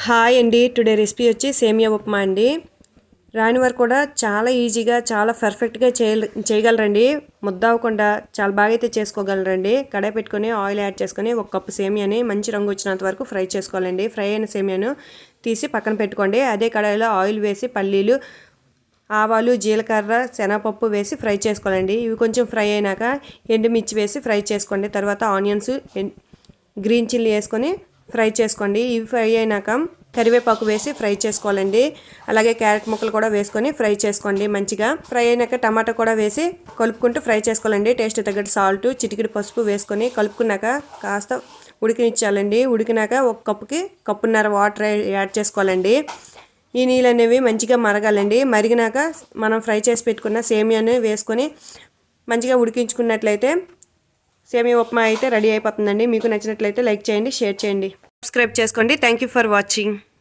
Hi అండి. Today recipe వచ్చి సేమియా ఉప్మా అండి. రాని వారు కూడా చాలా ఈజీగా చాలా పర్ఫెక్ట్గా చేయగలరండి. ముద్ద అవ్వకుండా చాలా బాగా అయితే చేసుకోగలరండి. కడాయి పెట్టుకొని ఆయిల్ యాడ్ చేసుకొని 1 కప్పు సేమియాని మంచి రంగు వచ్చినంత వరకు ఫ్రై చేసుకోవాలండి. ఫ్రై అయిన సేమియాను తీసి పక్కన పెట్టుకోండి. అదే కడాయిలో ఆయిల్ వేసి పల్లీలు, ఆవాలు, జీలకర్ర, శనగపప్పు వేసి ఫ్రై చేసుకోవాలండి. ఇవి కొంచెం ఫ్రై అయినాక ఎండుమిర్చి వేసి ఫ్రై చేసుకోండి. తర్వాత ఆనియన్స్, గ్రీన్ చిల్లీ వేసుకొని ఫ్రై చేసుకోండి. ఇవి ఫ్రై అయినాక కరివేపాకు వేసి ఫ్రై చేసుకోవాలండి. అలాగే క్యారెట్ ముక్కలు కూడా వేసుకొని ఫ్రై చేసుకోండి. మంచిగా ఫ్రై అయినాక టమాటా కూడా వేసి కలుపుకుంటూ ఫ్రై చేసుకోవాలండి. టేస్ట్ తగ్గట్టు సాల్ట్, చిటికెడు పసుపు వేసుకొని కలుపుకున్నాక కాస్త ఉడికినిచ్చాలండి. ఉడికినాక 1 కప్పుకి కప్పున్నర వాటర్ యాడ్ చేసుకోవాలండి. ఈ నీళ్ళు అనేవి మంచిగా మరగాలండి. మరిగినాక మనం ఫ్రై చేసి పెట్టుకున్న సేమియాని వేసుకొని మంచిగా ఉడికించుకున్నట్లయితే సేమియా ఉప్మా అయితే రెడీ అయిపోతుందండి. మీకు నచ్చినట్లయితే లైక్ చేయండి, షేర్ చేయండి, సబ్స్క్రైబ్ చేసుకోండి. Thank you for watching.